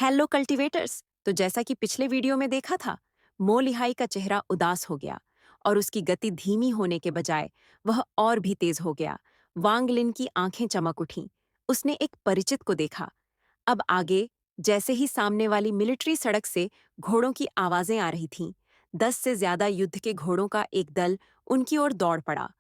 Hello cultivators. तो जैसा कि पिछले वीडियो में देखा था, मो लिहाई का चेहरा उदास हो गया और उसकी गति धीमी होने के बजाय वह और भी तेज हो गया। वांग लिन की आंखें चमक उठीं। उसने एक परिचित को देखा। अब आगे, जैसे ही सामने वाली मिलिट्री सड़क से घोड़ों की आवाजें आ रही थीं, 10 से ज्यादा युद्ध के घोड़ों का एक दल उनकी ओर दौड़ पड़ा।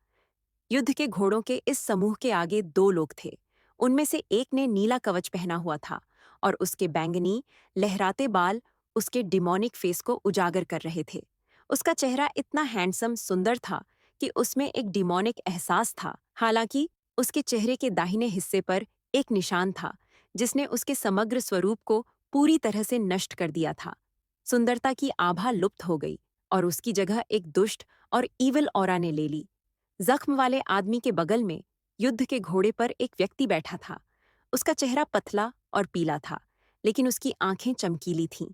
युद्ध के घोड़ों के इस समूह के आगे दो लोग थे। उनमें से एक ने नीला कवच पहना हुआ था और उसके बैंगनी, लहराते बाल उसके डिमोनिक फेस को उजागर कर रहे थे। उसका चेहरा इतना हैंडसम सुंदर था कि उसमें एक डिमोनिक एहसास था। हालांकि उसके चेहरे के दाहिने हिस्से पर एक निशान था जिसने उसके समग्र स्वरूप को पूरी तरह से नष्ट कर दिया था। सुंदरता की आभा लुप्त हो गई और उसकी जगह एक दुष्ट और ईविल ऑरा ने ले ली। जख्म वाले आदमी के बगल में युद्ध के घोड़े पर एक व्यक्ति बैठा था। उसका चेहरा पतला और पीला था, लेकिन उसकी आंखें चमकीली थीं।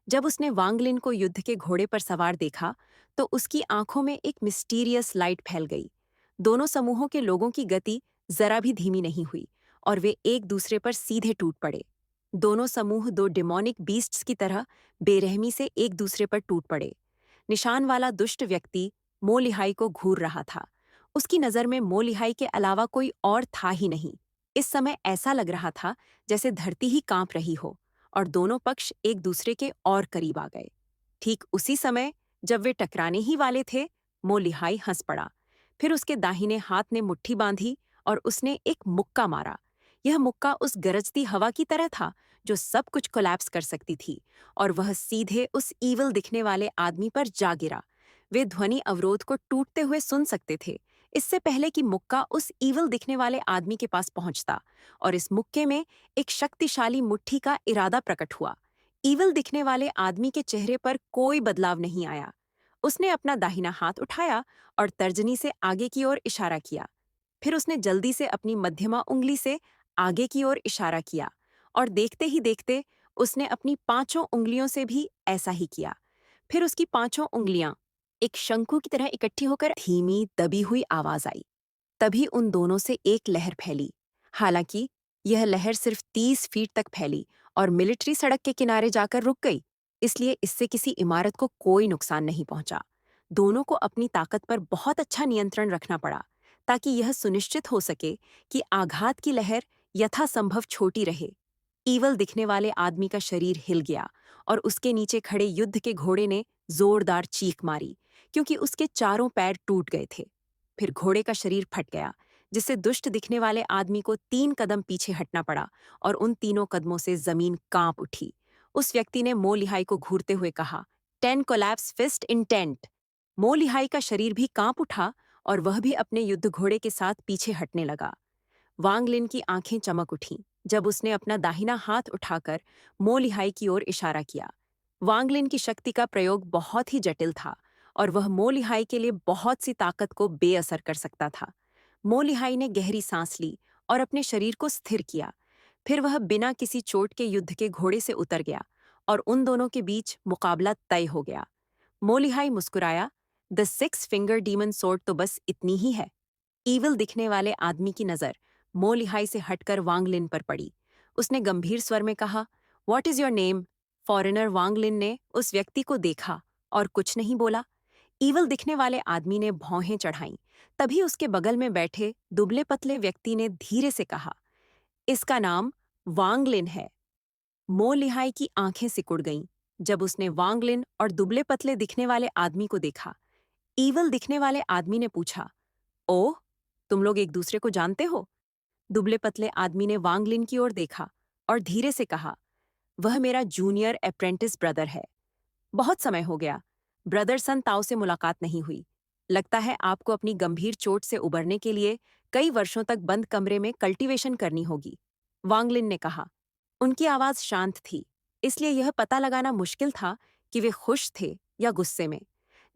जब उसने वांगलिन को युद्ध के घोड़े पर सवार देखा, तो उसकी आंखों में एक मिस्टीरियस लाइट फैल गई। दोनों समूहों के लोगों की गति जरा भी धीमी नहीं हुई और वे एक दूसरे पर सीधे टूट पड़े। दोनों समूह दो डिमोनिक बीस्ट्स की तरह बेरहमी से एक दूसरे पर टूट पड़े। निशान वाला दुष्ट व्यक्ति मो लिहाई को घूर रहा था। उसकी नजर में मो लिहाई के अलावा कोई और था ही नहीं। इस समय ऐसा लग रहा था जैसे धरती ही कांप रही हो और दोनों पक्ष एक दूसरे के और करीब आ गए। ठीक उसी समय, जब वे टकराने ही वाले थे, मो लिहाई हंस पड़ा। फिर उसके दाहिने हाथ ने मुट्ठी बांधी और उसने एक मुक्का मारा। यह मुक्का उस गरजती हवा की तरह था जो सब कुछ कोलैप्स कर सकती थी, और वह सीधे उस ईविल दिखने वाले आदमी पर जा गिरा। वे ध्वनि अवरोध को टूटते हुए सुन सकते थे, इससे पहले कि मुक्का उस ईविल दिखने वाले आदमी के पास पहुंचता, और इस मुक्के में एक शक्तिशाली मुट्ठी का इरादा प्रकट हुआ। ईविल दिखने वाले आदमी के चेहरे पर कोई बदलाव नहीं आया। उसने अपना दाहिना हाथ उठाया और तर्जनी से आगे की ओर इशारा किया। फिर उसने जल्दी से अपनी मध्यमा उंगली से आगे की ओर इशारा किया, और देखते ही देखते उसने अपनी पांचों उंगलियों से भी ऐसा ही किया। फिर उसकी पांचों उंगलियां एक शंकु की तरह इकट्ठी होकर धीमी दबी हुई आवाज आई। तभी उन दोनों से एक लहर फैली। हालांकि यह लहर सिर्फ 30 फीट तक फैली और मिलिट्री सड़क के किनारे जाकर रुक गई, इसलिए इससे किसी इमारत को कोई नुकसान नहीं पहुंचा। दोनों को अपनी ताकत पर बहुत अच्छा नियंत्रण रखना पड़ा ताकि यह सुनिश्चित हो सके कि आघात की लहर यथासंभव छोटी रहे। ईवल दिखने वाले आदमी का शरीर हिल गया और उसके नीचे खड़े युद्ध के घोड़े ने जोरदार चीख मारी, क्योंकि उसके चारों पैर टूट गए थे। फिर घोड़े का शरीर फट गया, जिससे दुष्ट दिखने वाले आदमी को 3 कदम पीछे हटना पड़ा, और उन तीनों कदमों से जमीन कांप उठी। उस व्यक्ति ने मो लिहाई को घूरते हुए कहा, 10 कोलैप्स फिस्ट इन टेंट। मो लिहाई का शरीर भी कांप उठा और वह भी अपने युद्ध घोड़े के साथ पीछे हटने लगा। वांग लिन की आंखें चमक उठीं जब उसने अपना दाहिना हाथ उठाकर मो लिहाई की ओर इशारा किया। वांग लिन की शक्ति का प्रयोग बहुत ही जटिल था और वह मो लिहाई के लिए बहुत सी ताकत को बेअसर कर सकता था। मो लिहाई ने गहरी सांस ली और अपने शरीर को स्थिर किया। फिर वह बिना किसी चोट के युद्ध के घोड़े से उतर गया और उन दोनों के बीच मुकाबला तय हो गया। मो लिहाई मुस्कुराया, द 6 फिंगर डीमन सोर्ड तो बस इतनी ही है। ईविल दिखने वाले आदमी की नजर मो लिहाई से हटकर वांग लिन पर पड़ी। उसने गंभीर स्वर में कहा, "what is your name?" Foreigner Wang Lin ने उस व्यक्ति को देखा और कुछ नहीं बोला। ईविल दिखने वाले आदमी ने भौहें चढ़ाईं। तभी उसके बगल में बैठे दुबले पतले व्यक्ति ने धीरे से कहा, "इसका नाम वांग लिन है।" मो लिहाई की आंखें सिकुड़ गईं जब उसने वांग लिन और दुबले पतले दिखने वाले आदमी को देखा। ईविल दिखने वाले आदमी ने पूछा, "ओह, तुम लोग एक दूसरे को जानते हो?" दुबले पतले आदमी ने वांग लिन की ओर देखा और धीरे से कहा, "वह मेरा जूनियर अप्रेंटिस ब्रदर है। बहुत समय हो गया, ब्रदर सन ताओ से मुलाकात नहीं हुई। लगता है आपको अपनी गंभीर चोट से उबरने के लिए कई वर्षों तक बंद कमरे में कल्टीवेशन करनी होगी।" वांग लिन ने कहा। उनकी आवाज शांत थी, इसलिए यह पता लगाना मुश्किल था कि वे खुश थे या गुस्से में।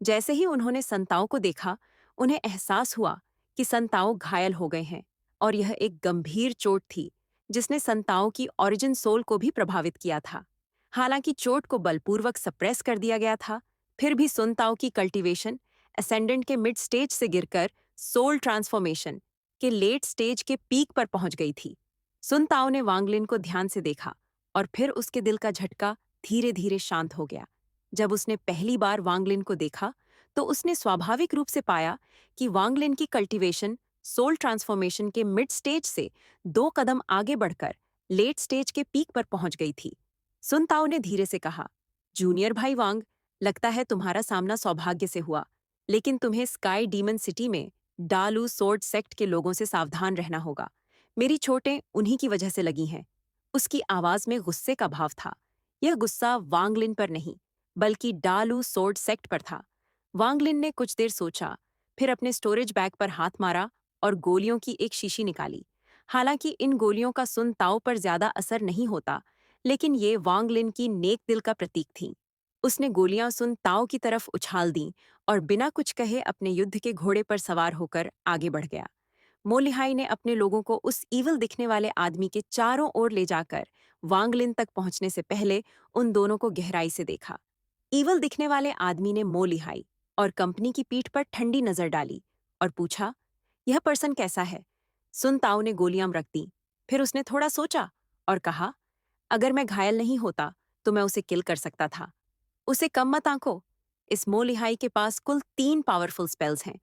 जैसे ही उन्होंने संताओं को देखा, उन्हें एहसास हुआ कि संताओं घायल हो गए हैं, और यह एक गंभीर चोट थी जिसने संताओं की ओरिजिन सोल को भी प्रभावित किया था। हालांकि चोट को बलपूर्वक सप्रेस कर दिया गया था, फिर भी सुनताओं की कल्टीवेशन असेंडेंट के मिड स्टेज से गिरकर सोल ट्रांसफॉर्मेशन के लेट स्टेज के पीक पर पहुंच गई थी। सुनताओं ने वांगलिन को ध्यान से देखा और फिर उसके दिल का झटका धीरे धीरे शांत हो गया। जब उसने पहली बार वांगलिन को देखा तो उसने स्वाभाविक रूप से पाया कि वांगलिन की कल्टीवेशन सोल ट्रांसफॉर्मेशन के मिड स्टेज से 2 कदम आगे बढ़कर लेट स्टेज के पीक पर पहुंच गई थी। सुन ताओ ने धीरे से कहा, जूनियर भाई वांग, लगता है तुम्हारा सामना सौभाग्य से हुआ, लेकिन तुम्हें स्काई डीमन सिटी में डालू सोर्ड सेक्ट के लोगों से सावधान रहना होगा। मेरी चोटें उन्हीं की वजह से लगी हैं। उसकी आवाज में गुस्से का भाव था। यह गुस्सा वांगलिन पर नहीं, बल्कि डालू सोर्ड सेक्ट पर था। वांगलिन ने कुछ देर सोचा, फिर अपने स्टोरेज बैग पर हाथ मारा और गोलियों की एक शीशी निकाली। हालांकि इन गोलियों का सुन ताओ पर ज्यादा असर नहीं होता, लेकिन ये वांगलिन की नेक दिल का प्रतीक थीं। उसने गोलियां सुन ताओ की तरफ उछाल दीं और बिना कुछ कहे अपने युद्ध के घोड़े पर सवार होकर आगे बढ़ गया। मोलिहाई ने अपने लोगों को उस ईवल दिखने वाले आदमी के चारों ओर ले जाकर वांगलिन तक पहुंचने से पहले उन दोनों को गहराई से देखा। ईवल दिखने वाले आदमी ने मोलिहाई और कंपनी की पीठ पर ठंडी नजर डाली और पूछा, यह पर्सन कैसा है? सुन ताओ ने गोलियां रख दी। फिर उसने थोड़ा सोचा और कहा, अगर मैं घायल नहीं होता तो मैं उसे किल कर सकता था। उसे कम मत आंको। इस मोलिहाई के पास कुल 3 पावरफुल स्पेल्स हैं।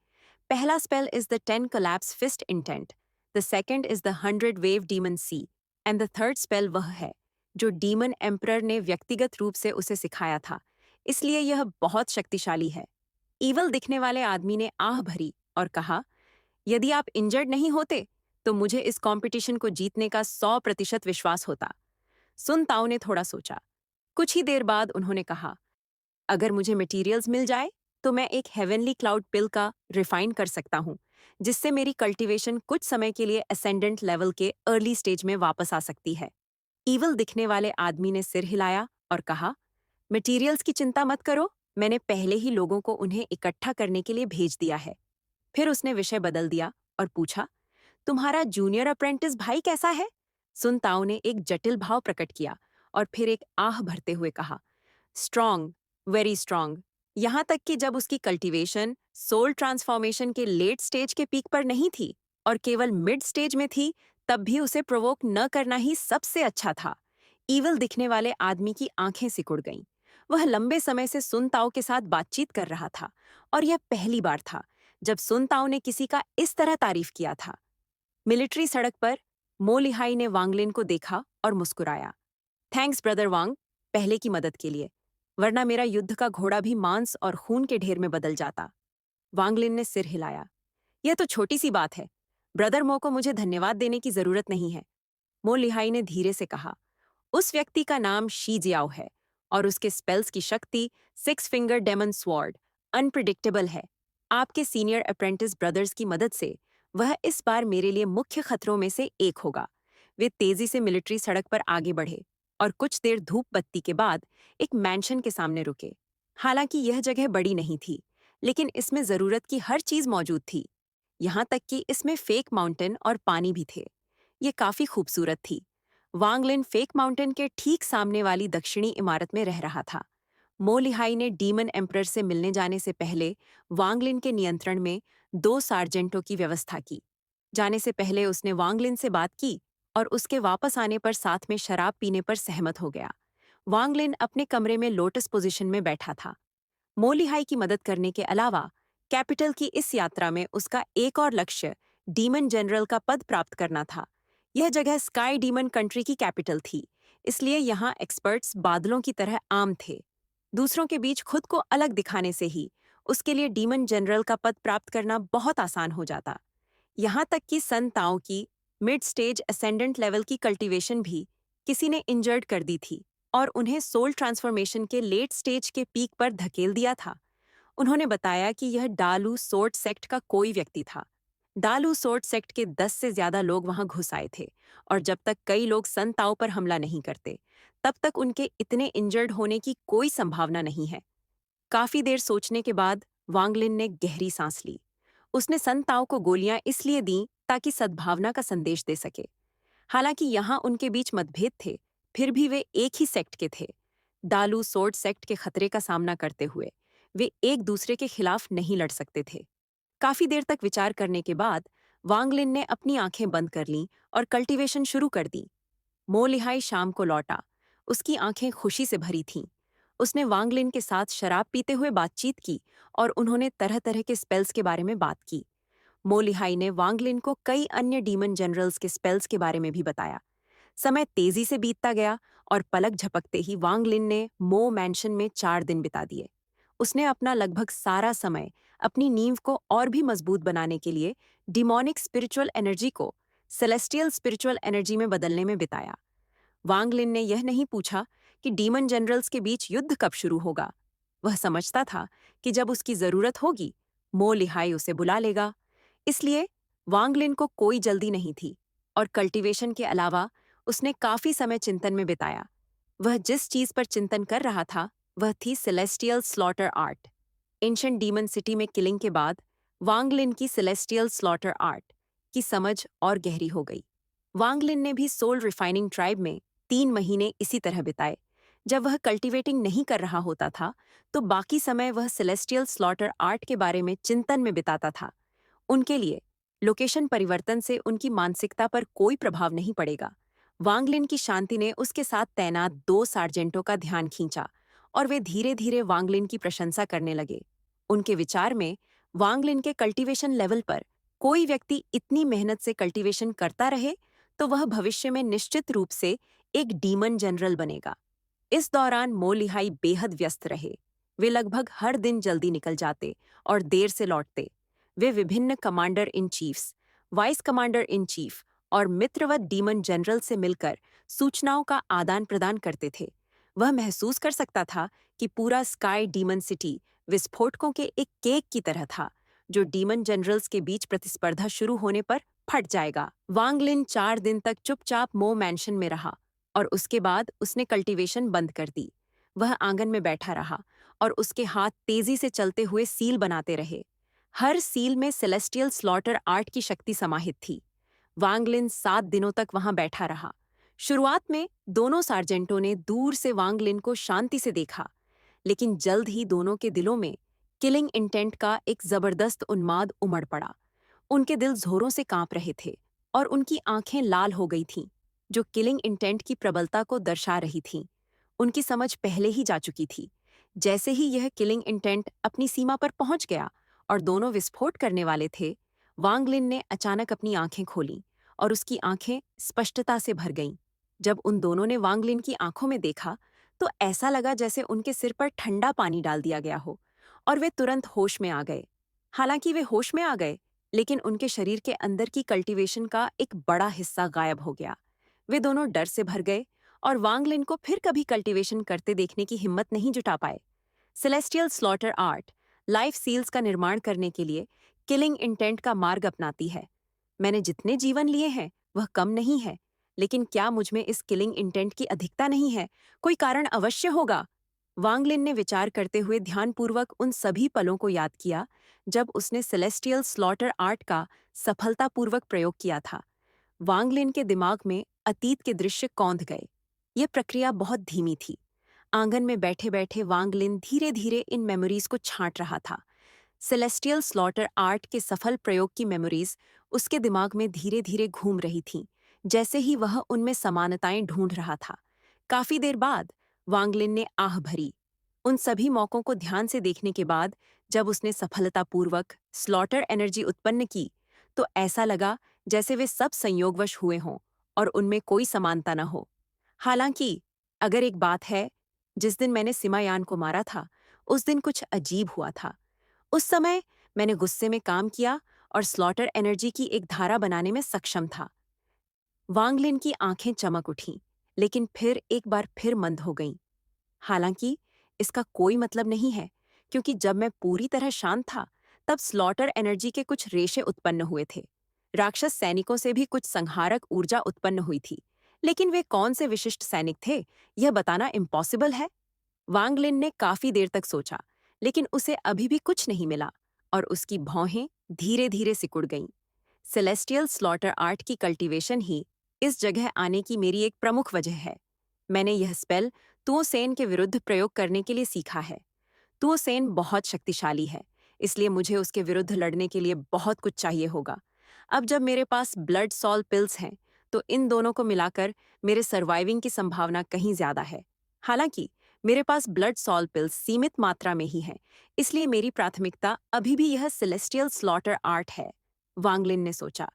पहला spell is the 10 collapse fist intent, the second is the 100 wave demon sea, and the third spell वह है जो डीमन एम्परर ने व्यक्तिगत रूप से उसे सिखाया था, इसलिए यह बहुत शक्तिशाली है। ईवल दिखने वाले आदमी ने आह भरी और कहा, यदि आप इंजर्ड नहीं होते तो मुझे इस कंपटीशन को जीतने का 100% विश्वास होता। सुन ताओ ने थोड़ा सोचा। कुछ ही देर बाद उन्होंने कहा, अगर मुझे मटेरियल्स मिल जाए तो मैं एक हेवनली क्लाउड पिल का रिफाइन कर सकता हूँ, जिससे मेरी कल्टीवेशन कुछ समय के लिए असेंडेंट लेवल के अर्ली स्टेज में वापस आ सकती है। ईवल दिखने वाले आदमी ने सिर हिलाया और कहा, मटेरियल्स की चिंता मत करो, मैंने पहले ही लोगों को उन्हें इकट्ठा करने के लिए भेज दिया है। फिर उसने विषय बदल दिया और पूछा, तुम्हारा जूनियर अप्रेंटिस भाई कैसा है? सुन ताओ ने एक जटिल भाव प्रकट किया और फिर एक आह भरते हुए कहा, स्ट्रॉन्ग, वेरी स्ट्रॉन्ग। यहां तक कि जब उसकी कल्टीवेशन सोल ट्रांसफॉर्मेशन के लेट स्टेज के पीक पर नहीं थी और केवल मिड स्टेज में थी, तब भी उसे प्रोवोक न करना ही सबसे अच्छा था। ईवल दिखने वाले आदमी की आंखें सिकुड़ गईं। वह लंबे समय से सुन ताओ के साथ बातचीत कर रहा था और यह पहली बार था जब सुन ताओ ने किसी का इस तरह तारीफ किया था। मिलिट्री सड़क पर मोलिहाई ने वांगलिन को देखा और मुस्कुराया। थैंक्स ब्रदर वांग, पहले की मदद के लिए, वरना मेरा युद्ध का घोड़ा भी मांस और खून के ढेर में बदल जाता। वांगलिन ने सिर हिलाया। यह तो छोटी सी बात है। ब्रदर मो को मुझे धन्यवाद देने की जरूरत नहीं है। मो लिहाई ने धीरे से कहा, उस व्यक्ति का नाम शी जियाओ है और उसके स्पेल्स की शक्ति 6 फिंगर डेमन स्वॉर्ड अनप्रिडिक्टेबल है। आपके सीनियर अप्रेंटिस ब्रदर्स की मदद से वह इस बार मेरे लिए मुख्य खतरों में से एक होगा। वे तेजी से मिलिट्री सड़क पर आगे बढ़े और कुछ देर धूप बत्ती के बाद एक मैंशन के सामने रुके। हालांकि यह जगह बड़ी नहीं थी, लेकिन इसमें जरूरत की हर चीज मौजूद थी। यहाँ तक कि इसमें फेक माउंटेन और पानी भी थे। ये काफी खूबसूरत थी। वांगलिन फेक माउंटेन के ठीक सामने वाली दक्षिणी इमारत में रह रहा था। मो लिहाई ने डीमन एम्परर से मिलने जाने से पहले वांगलिन के नियंत्रण में 2 सार्जेंटों की व्यवस्था की। जाने से पहले उसने वांगलिन से बात की और उसके वापस आने पर साथ में शराब पीने पर सहमत हो गया। वांगलिन अपने कमरे में लोटस पोजीशन में बैठा था। मो लिहाई की मदद करने के अलावा कैपिटल की इस यात्रा में उसका एक और लक्ष्य डीमन जनरल का पद प्राप्त करना था। यह जगह स्काई डीमन कंट्री की कैपिटल थी, इसलिए यहाँ एक्सपर्ट्स बादलों की तरह आम थे। दूसरों के बीच खुद को अलग दिखाने से ही उसके लिए डीमन जनरल का पद प्राप्त करना बहुत आसान हो जाता। यहाँ तक कि सन ताओ की मिड स्टेज असेंडेंट लेवल की कल्टीवेशन भी किसी ने इंजर्ड कर दी थी और उन्हें सोल ट्रांसफॉर्मेशन के लेट स्टेज के पीक पर धकेल दिया था। उन्होंने बताया कि यह डालू सोर्ट सेक्ट का कोई व्यक्ति था। डालू सोर्ट सेक्ट के 10 से ज्यादा लोग वहां घुस आए थे और जब तक कई लोग सन ताओ पर हमला नहीं करते, तब तक उनके इतने इंजर्ड होने की कोई संभावना नहीं है। काफी देर सोचने के बाद वांगलिन ने गहरी सांस ली। उसने सन ताओ को गोलियां इसलिए दी ताकि सद्भावना का संदेश दे सके। हालांकि यहाँ उनके बीच मतभेद थे, फिर भी वे एक ही सेक्ट के थे। डालू सोर्ट सेक्ट के खतरे का सामना करते हुए वे एक दूसरे के खिलाफ नहीं लड़ सकते थे। काफी देर तक विचार करने के बाद वांगलिन ने अपनी आंखें बंद कर लीं और कल्टीवेशन शुरू कर दी। मो लिहाई शाम को लौटा उसकी आंखें खुशी से भरी थीं। उसने वांग लिन के साथ शराब पीते हुए बातचीत की और उन्होंने तरह तरह के स्पेल्स के बारे में बात की। मो लिहाई ने वांग लिन को कई अन्य डीमन जनरल्स के स्पेल्स के बारे में भी बताया। समय तेजी से बीतता गया और पलक झपकते ही वांग लिन ने मो मैंशन में 4 दिन बिता दिए। उसने अपना लगभग सारा समय अपनी नींव को और भी मजबूत बनाने के लिए डिमोनिक स्पिरिचुअल एनर्जी को सेलेस्टियल स्पिरिचुअल एनर्जी में बदलने में बिताया। वांग लिन ने यह नहीं पूछा कि डीमन जनरल्स के बीच युद्ध कब शुरू होगा। वह समझता था कि जब उसकी जरूरत होगी, मो लिहाई उसे बुला लेगा। इसलिए वांग लिन को कोई जल्दी नहीं थी और कल्टीवेशन के अलावा उसने काफी समय चिंतन में बिताया। वह जिस चीज पर चिंतन कर रहा था वह थी celestial slaughter art. Ancient demon city में किलिंग के बाद वांग लिन की सेलेस्टियल स्लॉटर आर्ट की समझ और गहरी हो गई। वांग लिन ने भी सोल रिफाइनिंग ट्राइब में 3 महीने इसी तरह बिताए। जब वह कल्टीवेटिंग नहीं कर रहा होता था तो बाकी समय वह सेलेस्टियल स्लॉटर आर्ट के बारे में चिंतन में बिताता था। उनके लिए लोकेशन परिवर्तन से उनकी मानसिकता पर कोई प्रभाव नहीं पड़ेगा। वांग लिन की शांति ने उसके साथ तैनात 2 सार्जेंटों का ध्यान खींचा और वे धीरे धीरे वांग लिन की प्रशंसा करने लगे। उनके विचार में वांग लिन के कल्टीवेशन लेवल पर कोई व्यक्ति इतनी मेहनत से कल्टीवेशन करता रहे तो वह भविष्य में निश्चित रूप से एक डीमन जनरल बनेगा। इस दौरान मो लिहाई बेहद व्यस्त रहे। वे लगभग हर दिन जल्दी निकल जाते और देर से लौटते। वे विभिन्न commander in chiefs, vice commander in chief और मित्रवत डीमन जनरल से मिलकर सूचनाओं का आदान प्रदान करते थे। वह महसूस कर सकता था कि पूरा स्काई डीमन सिटी विस्फोटकों के एक केक की तरह था जो डीमन जनरल्स के बीच प्रतिस्पर्धा शुरू होने पर फट जाएगा। वांग लिन 4 दिन तक चुपचाप मो मैंशन में रहा और उसके बाद उसने कल्टीवेशन बंद कर दी। वह आंगन में बैठा रहा और उसके हाथ तेजी से चलते हुए सील बनाते रहे। हर सील में सेलेस्टियल स्लॉटर आर्ट की शक्ति समाहित थी। वांग लिन 7 दिनों तक वहां बैठा रहा। शुरुआत में दोनों सार्जेंटों ने दूर से वांग लिन को शांति से देखा, लेकिन जल्द ही दोनों के दिलों में किलिंग इंटेंट का एक जबरदस्त उन्माद उमड़ पड़ा। उनके दिल जोरों से कांप रहे थे और उनकी आंखें लाल हो गई थीं, जो किलिंग इंटेंट की प्रबलता को दर्शा रही थीं। उनकी समझ पहले ही जा चुकी थी। जैसे ही यह किलिंग इंटेंट अपनी सीमा पर पहुंच गया और दोनों विस्फोट करने वाले थे, वांग लिन ने अचानक अपनी आंखें खोलीं और उसकी आंखें स्पष्टता से भर गईं। जब उन दोनों ने वांग लिन की आंखों में देखा तो ऐसा लगा जैसे उनके सिर पर ठंडा पानी डाल दिया गया हो और वे तुरंत होश में आ गए। हालांकि वे होश में आ गए, लेकिन उनके शरीर के अंदर की कल्टीवेशन का एक बड़ा हिस्सा गायब हो गया। वे दोनों डर से भर गए और वांग लिन को फिर कभी कल्टीवेशन करते देखने की हिम्मत नहीं जुटा पाए। Celestial slaughter art life seals का निर्माण करने के लिए किलिंग इंटेंट का मार्ग अपनाती है। मैंने जितने जीवन लिए हैं वह कम नहीं है, लेकिन क्या मुझ में इस किलिंग इंटेंट की अधिकता नहीं है? कोई कारण अवश्य होगा। वांग लिन ने विचार करते हुए ध्यानपूर्वक उन सभी पलों को याद किया जब उसने सेलेस्टियल स्लॉटर आर्ट का सफलतापूर्वक प्रयोग किया था। वांग लिन के दिमाग में अतीत के दृश्य कौंध गए। यह प्रक्रिया बहुत धीमी थी। आंगन में बैठे बैठे वांग लिन धीरे धीरे इन मेमोरीज को छांट रहा था। सेलेस्टियल स्लॉटर आर्ट के सफल प्रयोग की मेमोरीज उसके दिमाग में धीरे धीरे घूम रही थीं, जैसे ही वह उनमें समानताएं ढूंढ रहा था। काफी देर बाद वांग लिन ने आह भरी। उन सभी मौकों को ध्यान से देखने के बाद जब उसने सफलतापूर्वक स्लॉटर एनर्जी उत्पन्न की तो ऐसा लगा जैसे वे सब संयोगवश हुए हों और उनमें कोई समानता न हो। हालांकि अगर एक बात है, जिस दिन मैंने सिमायान को मारा था उस दिन कुछ अजीब हुआ था। उस समय मैंने गुस्से में काम किया और स्लॉटर एनर्जी की एक धारा बनाने में सक्षम था। वांग लिन की आंखें चमक उठीं, लेकिन फिर एक बार फिर मंद हो गईं। हालांकि इसका कोई मतलब नहीं है, क्योंकि जब मैं पूरी तरह शांत था तब स्लॉटर एनर्जी के कुछ रेशे उत्पन्न हुए थे। राक्षस सैनिकों से भी कुछ संहारक ऊर्जा उत्पन्न हुई थी, लेकिन वे कौन से विशिष्ट सैनिक थे यह बताना इम्पॉसिबल है। वांग लिन ने काफी देर तक सोचा, लेकिन उसे अभी भी कुछ नहीं मिला और उसकी भौहें धीरे धीरे सिकुड़ गईं। सेलेस्टियल स्लॉटर आर्ट की कल्टीवेशन ही इस जगह आने की मेरी एक प्रमुख वजह है। मैंने यह स्पेल तुओ सेन के विरुद्ध प्रयोग करने के लिए सीखा है। तुओ सेन बहुत शक्तिशाली है, इसलिए मुझे उसके विरुद्ध लड़ने के लिए बहुत कुछ चाहिए होगा। अब जब मेरे पास ब्लड सॉल पिल्स हैं तो इन दोनों को मिलाकर मेरे सर्वाइविंग की संभावना कहीं ज्यादा है। हालांकि मेरे पास ब्लड सॉल्ट पिल्स सीमित मात्रा में ही हैं, इसलिए मेरी प्राथमिकता अभी भी यह सेलेस्टियल स्लॉटर आर्ट है, वांगलिन ने सोचा।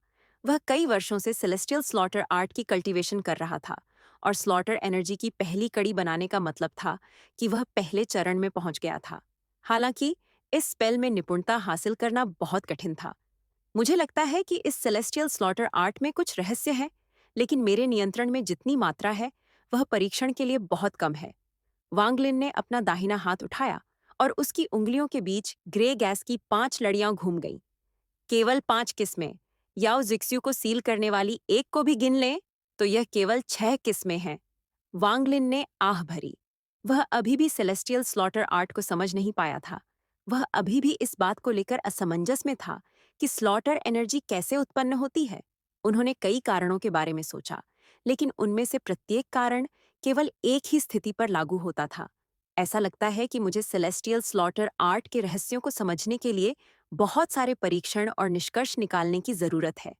वह कई वर्षों से सेलेस्टियल स्लॉटर आर्ट की कल्टीवेशन कर रहा था, और स्लॉटर एनर्जी की पहली कड़ी बनाने का मतलब था कि वह पहले चरण में पहुंच गया था। हालांकि इस स्पेल में निपुणता हासिल करना बहुत कठिन था। मुझे लगता है कि इस सेलेस्टियल स्लॉटर आर्ट में कुछ रहस्य है, लेकिन मेरे नियंत्रण में जितनी मात्रा है वह परीक्षण के लिए बहुत कम है। वांगलिन ने अपना दाहिना हाथ उठाया और उसकी उंगलियों के बीच ग्रे गैस की 5 लड़ियां घूम गईं। केवल 5 किस्में। याओ जिक्स्यू को सील करने वाली एक को भी गिन लें तो यह केवल 6 किस्में हैं। वांगलिन ने आह भरी। वह अभी भी सेलेस्टियल स्लॉटर आर्ट को समझ नहीं पाया था। वह अभी भी इस बात को लेकर असमंजस में था कि स्लॉटर एनर्जी कैसे उत्पन्न होती है। उन्होंने कई कारणों के बारे में सोचा, लेकिन उनमें से प्रत्येक कारण केवल एक ही स्थिति पर लागू होता था। ऐसा लगता है कि मुझे सेलेस्टियल स्लॉटर आर्ट के रहस्यों को समझने के लिए बहुत सारे परीक्षण और निष्कर्ष निकालने की जरूरत है।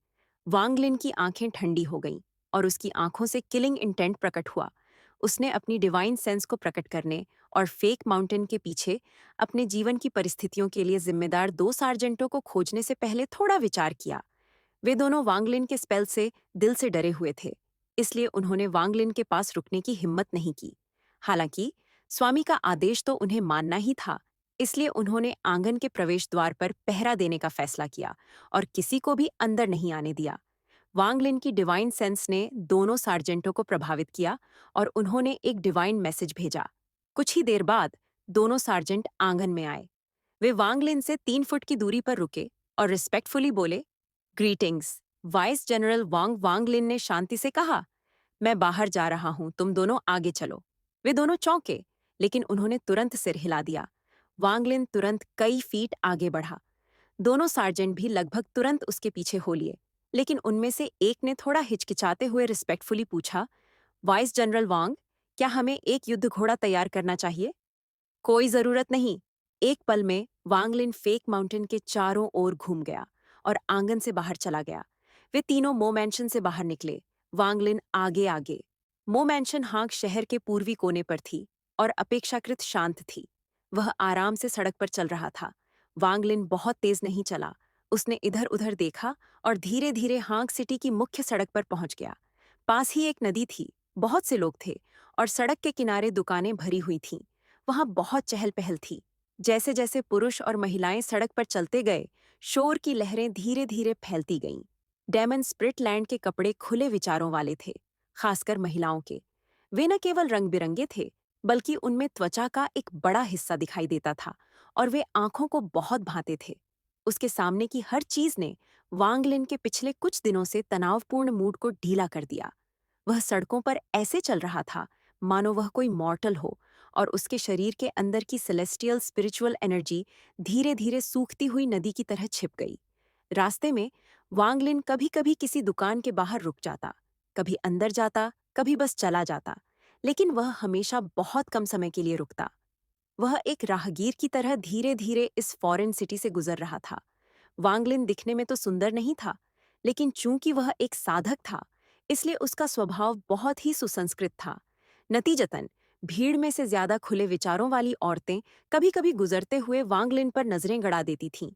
वांगलिन की आंखें ठंडी हो गईं और उसकी आंखों से किलिंग इंटेंट प्रकट हुआ। उसने अपनी डिवाइन सेंस को प्रकट करने और फेक माउंटेन के पीछे अपने जीवन की परिस्थितियों के लिए जिम्मेदार 2 सार्जेंटों को खोजने से पहले थोड़ा विचार किया। वे दोनों वांगलिन के स्पेल से दिल से डरे हुए थे, इसलिए उन्होंने वांगलिन के पास रुकने की हिम्मत नहीं की। हालांकि स्वामी का आदेश तो उन्हें मानना ही था, इसलिए उन्होंने आंगन के प्रवेश द्वार पर पहरा देने का फैसला किया और किसी को भी अंदर नहीं आने दिया। वांगलिन की डिवाइन सेंस ने दोनों सार्जेंटों को प्रभावित किया और उन्होंने एक डिवाइन मैसेज भेजा। कुछ ही देर बाद दोनों सार्जेंट आंगन में आए। वे वांगलिन से 3 फुट की दूरी पर रुके और रिस्पेक्टफुली बोले, ग्रीटिंग्स वाइस जनरल वांग। वांगलिन ने शांति से कहा, मैं बाहर जा रहा हूं, तुम दोनों आगे चलो। वे दोनों चौंके, लेकिन उन्होंने तुरंत सिर हिला दिया। वांगलिन तुरंत कई फीट आगे बढ़ा। दोनों सार्जेंट भी लगभग तुरंत उसके पीछे हो लिए, लेकिन उनमें से एक ने थोड़ा हिचकिचाते हुए रिस्पेक्टफुली पूछा, वाइस जनरल वांग, क्या हमें एक युद्ध घोड़ा तैयार करना चाहिए? कोई जरूरत नहीं। एक पल में वांगलिन फेक माउंटेन के चारों ओर घूम गया और आंगन से बाहर चला गया। वे तीनों मो मैंशन से बाहर निकले, वांगलिन आगे आगे। मो मैंशन हांग शहर के पूर्वी कोने पर थी और अपेक्षाकृत शांत थी। वह आराम से सड़क पर चल रहा था। वांगलिन बहुत तेज नहीं चला। उसने इधर उधर देखा और धीरे धीरे हांग सिटी की मुख्य सड़क पर पहुंच गया। पास ही एक नदी थी, बहुत से लोग थे और सड़क के किनारे दुकानें भरी हुई थीं। वहां बहुत चहल पहल थी। जैसे जैसे पुरुष और महिलाएं सड़क पर चलते गए, शोर की लहरें धीरे धीरे फैलती गईं। डेमन स्प्रिटलैंड के कपड़े खुले विचारों वाले थे, खासकर महिलाओं के। वे न केवल रंग बिरंगे थे, बल्कि उनमें त्वचा का एक बड़ा हिस्सा दिखाई देता था और वे आंखों को बहुत भाते थे। उसके सामने की हर चीज ने वांगलिन के पिछले कुछ दिनों से तनावपूर्ण मूड को ढीला कर दिया। वह सड़कों पर ऐसे चल रहा था मानो वह कोई मॉर्टल हो, और उसके शरीर के अंदर की सेलेस्टियल स्पिरिचुअल एनर्जी धीरे धीरे सूखती हुई नदी की तरह छिप गई। रास्ते में वांगलिन कभी कभी किसी दुकान के बाहर रुक जाता, कभी अंदर जाता, कभी बस चला जाता, लेकिन वह हमेशा बहुत कम समय के लिए रुकता। वह एक राहगीर की तरह धीरे धीरे इस फॉरेन सिटी से गुजर रहा था। वांगलिन दिखने में तो सुंदर नहीं था, लेकिन चूंकि वह एक साधक था, इसलिए उसका स्वभाव बहुत ही सुसंस्कृत था। नतीजतन भीड़ में से ज्यादा खुले विचारों वाली औरतें कभी कभी गुजरते हुए वांगलिन पर नजरें गड़ा देती थीं।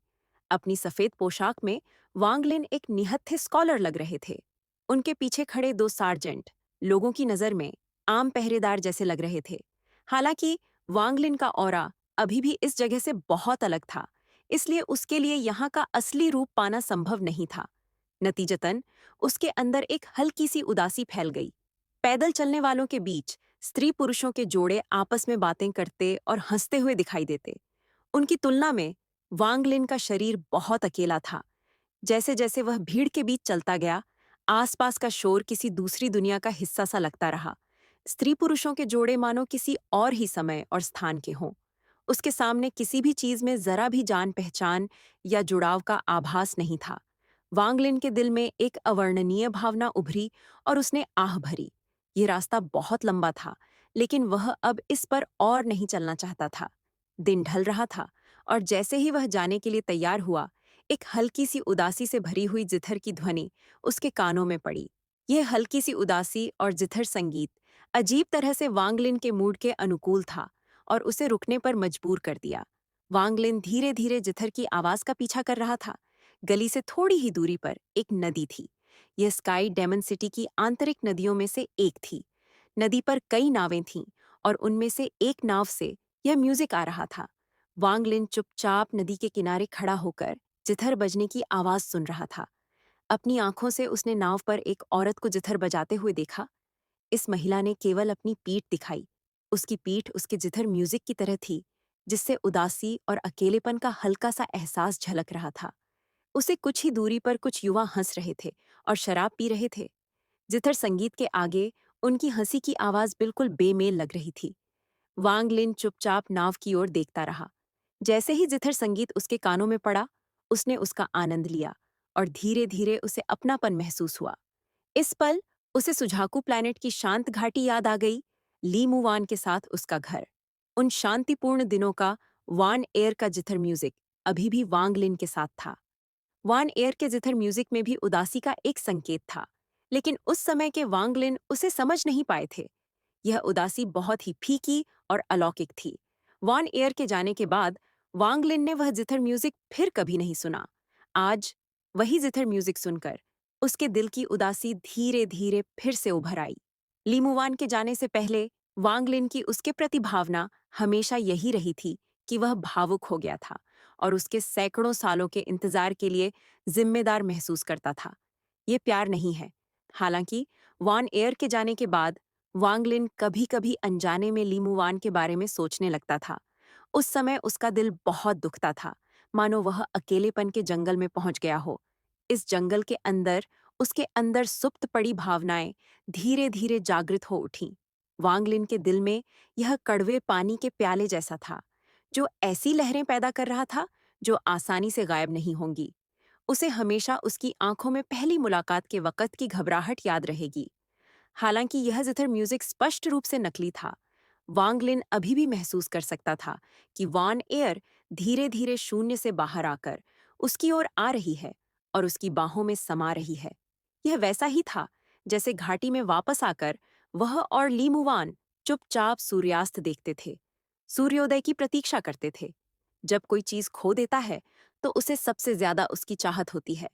अपनी सफेद पोशाक में वांगलिन एक निहत्थे स्कॉलर लग रहे थे। उनके पीछे खड़े 2 सार्जेंट लोगों की नजर में आम पहरेदार जैसे लग रहे थे। हालांकि वांगलिन का ऑरा अभी भी इस जगह से बहुत अलग था, इसलिए उसके लिए यहाँ का असली रूप पाना संभव नहीं था। नतीजतन उसके अंदर एक हल्की सी उदासी फैल गई। पैदल चलने वालों के बीच स्त्री पुरुषों के जोड़े आपस में बातें करते और हंसते हुए दिखाई देते। उनकी तुलना में वांगलिन का शरीर बहुत अकेला था। जैसे जैसे वह भीड़ के बीच चलता गया, आसपास का शोर किसी दूसरी दुनिया का हिस्सा सा लगता रहा। स्त्री पुरुषों के जोड़े मानो किसी और ही समय और स्थान के हों। उसके सामने किसी भी चीज में जरा भी जान पहचान या जुड़ाव का आभास नहीं था। वांगलिन के दिल में एक अवर्णनीय भावना उभरी और उसने आह भरी। ये रास्ता बहुत लंबा था, लेकिन वह अब इस पर और नहीं चलना चाहता था। दिन ढल रहा था और जैसे ही वह जाने के लिए तैयार हुआ, एक हल्की सी उदासी से भरी हुई जिथर की ध्वनि उसके कानों में पड़ी। यह हल्की सी उदासी और जिथर संगीत अजीब तरह से वांगलिन के मूड के अनुकूल था और उसे रुकने पर मजबूर कर दिया। वांगलिन धीरे धीरे जिथर की आवाज का पीछा कर रहा था। गली से थोड़ी ही दूरी पर एक नदी थी। यह स्काई डेमन सिटी की आंतरिक नदियों में से एक थी। नदी पर कई नावें थीं और उनमें से एक नाव से यह म्यूजिक आ रहा था। वांगलिन चुपचाप नदी के किनारे खड़ा होकर जिथर बजने की आवाज सुन रहा था। अपनी आंखों से उसने नाव पर एक औरत को जिथर बजाते हुए देखा। इस महिला ने केवल अपनी पीठ दिखाई। उसकी पीठ उसके जिथर म्यूजिक की तरह थी, जिससे उदासी और अकेलेपन का हल्का सा एहसास झलक रहा था। उसे कुछ ही दूरी पर कुछ युवा हंस रहे थे और शराब पी रहे थे। जिथर संगीत के आगे उनकी हंसी की आवाज बिल्कुल बेमेल लग रही थी। वांग लिन चुपचाप नाव की ओर देखता रहा। जैसे ही जिथर संगीत उसके कानों में पड़ा, उसने उसका आनंद लिया और धीरे धीरे उसे अपनापन महसूस हुआ। इस पल उसे सुझाकू प्लैनेट की शांत घाटी याद आ गई, ली मुवान के साथ उसका घर। उन शांतिपूर्ण दिनों का वान एयर का जिथर म्यूजिक अभी भी वांग लिन के साथ था। वान एयर के जिथर म्यूजिक में भी उदासी का एक संकेत था, लेकिन उस समय के वांग लिन उसे समझ नहीं पाए थे। यह उदासी बहुत ही फीकी और अलौकिक थी। वॉन एयर के जाने के बाद वांग लिन ने वह जिथर म्यूजिक फिर कभी नहीं सुना। आज वही जिथर म्यूजिक सुनकर उसके दिल की उदासी धीरे धीरे फिर से उभर आई। लीमुवान के जाने से पहले वांग लिन की उसके प्रति भावना हमेशा यही रही थी कि वह भावुक हो गया था और उसके सैकड़ों सालों के इंतजार के लिए जिम्मेदार महसूस करता था। ये प्यार नहीं है। हालांकि वॉन एयर के जाने के बाद वांगलिन कभी-कभी अनजाने में लीमुवान के बारे में सोचने लगता था। उस समय उसका दिल बहुत दुखता था, मानो वह अकेलेपन के जंगल में पहुंच गया हो। इस जंगल के अंदर उसके अंदर सुप्त पड़ी भावनाएं धीरे-धीरे जागृत हो उठीं। वांगलिन के दिल में यह कड़वे पानी के प्याले जैसा था, जो ऐसी लहरें पैदा कर रहा था जो आसानी से गायब नहीं होंगी। उसे हमेशा उसकी आंखों में पहली मुलाकात के वक़्त की घबराहट याद रहेगी। हालांकि यह जिथर म्यूजिक स्पष्ट रूप से नकली था, वांगलिन अभी भी महसूस कर सकता था कि वॉन एयर धीरे धीरे शून्य से बाहर आकर उसकी ओर आ रही है और उसकी बाहों में समा रही है। यह वैसा ही था जैसे घाटी में वापस आकर वह और लीमुवान चुपचाप सूर्यास्त देखते थे, सूर्योदय की प्रतीक्षा करते थे। जब कोई चीज खो देता है तो उसे सबसे ज्यादा उसकी चाहत होती है,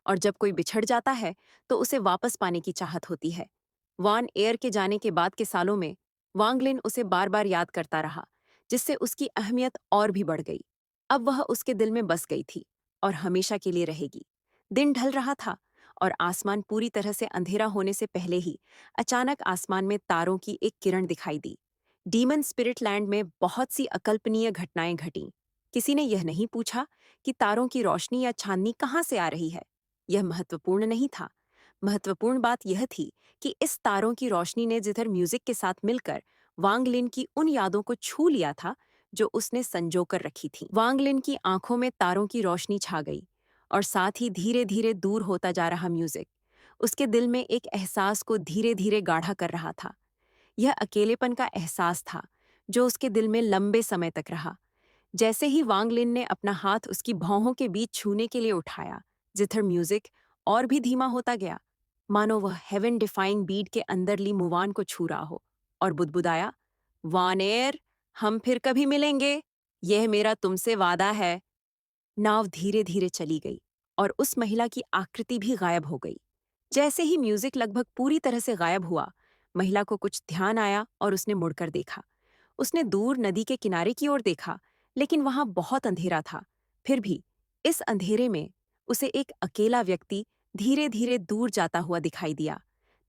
और जब कोई बिछड़ जाता है तो उसे वापस पाने की चाहत होती है। वॉन एयर के जाने के बाद के सालों में वांगलिन उसे बार बार याद करता रहा, जिससे उसकी अहमियत और भी बढ़ गई। अब वह उसके दिल में बस गई थी और हमेशा के लिए रहेगी। दिन ढल रहा था और आसमान पूरी तरह से अंधेरा होने से पहले ही अचानक आसमान में तारों की एक किरण दिखाई दी। डीमन स्पिरिट लैंड में बहुत सी अकल्पनीय घटनाएं घटीं। किसी ने यह नहीं पूछा कि तारों की रोशनी या चांदनी कहाँ से आ रही है। यह महत्वपूर्ण नहीं था। महत्वपूर्ण बात यह थी कि इस तारों की रोशनी ने जिधर म्यूजिक के साथ मिलकर वांगलिन की उन यादों को छू लिया था जो उसने संजोकर रखी थी। वांगलिन की आंखों में तारों की रोशनी छा गई और साथ ही धीरे धीरे दूर होता जा रहा म्यूजिक उसके दिल में एक एहसास को धीरे धीरे गाढ़ा कर रहा था। यह अकेलेपन का एहसास था जो उसके दिल में लंबे समय तक रहा। जैसे ही वांगलिन ने अपना हाथ उसकी भौहों के बीच छूने के लिए उठाया, जिथर म्यूजिक और भी धीमा होता गया, मानो वह हेवन डिफाइंग बीट के अंदर ली मुवान को छू रहा हो, और बुदबुदाया, वानेर, हम फिर कभी मिलेंगे, यह मेरा तुमसे वादा है। नाव धीरे धीरे चली गई और उस महिला की आकृति भी गायब हो गई। जैसे ही म्यूजिक लगभग पूरी तरह से गायब हुआ, महिला को कुछ ध्यान आया और उसने मुड़कर देखा। उसने दूर नदी के किनारे की ओर देखा, लेकिन वहां बहुत अंधेरा था। फिर भी इस अंधेरे में उसे एक अकेला व्यक्ति धीरे धीरे दूर जाता हुआ दिखाई दिया।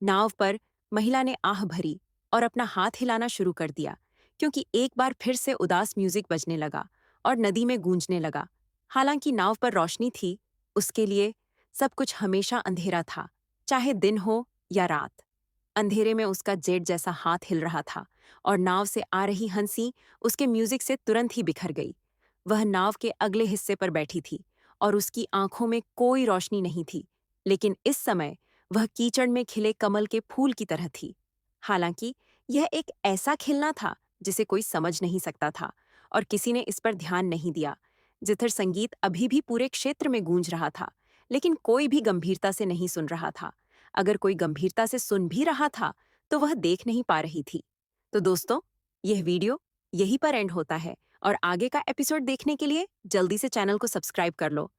नाव पर महिला ने आह भरी और अपना हाथ हिलाना शुरू कर दिया, क्योंकि एक बार फिर से उदास म्यूजिक बजने लगा और नदी में गूंजने लगा। हालांकि नाव पर रोशनी थी, उसके लिए सब कुछ हमेशा अंधेरा था, चाहे दिन हो या रात। अंधेरे में उसका जेट जैसा हाथ हिल रहा था और नाव से आ रही हंसी उसके म्यूजिक से तुरंत ही बिखर गई। वह नाव के अगले हिस्से पर बैठी थी और उसकी आंखों में कोई रोशनी नहीं थी, लेकिन इस समय वह कीचड़ में खिले कमल के फूल की तरह थी। हालांकि यह एक ऐसा खिलना था जिसे कोई समझ नहीं सकता था और किसी ने इस पर ध्यान नहीं दिया। जिथर संगीत अभी भी पूरे क्षेत्र में गूंज रहा था, लेकिन कोई भी गंभीरता से नहीं सुन रहा था। अगर कोई गंभीरता से सुन भी रहा था, तो वह देख नहीं पा रही थी। तो दोस्तों, यह वीडियो यहीं पर एंड होता है और आगे का एपिसोड देखने के लिए जल्दी से चैनल को सब्सक्राइब कर लो।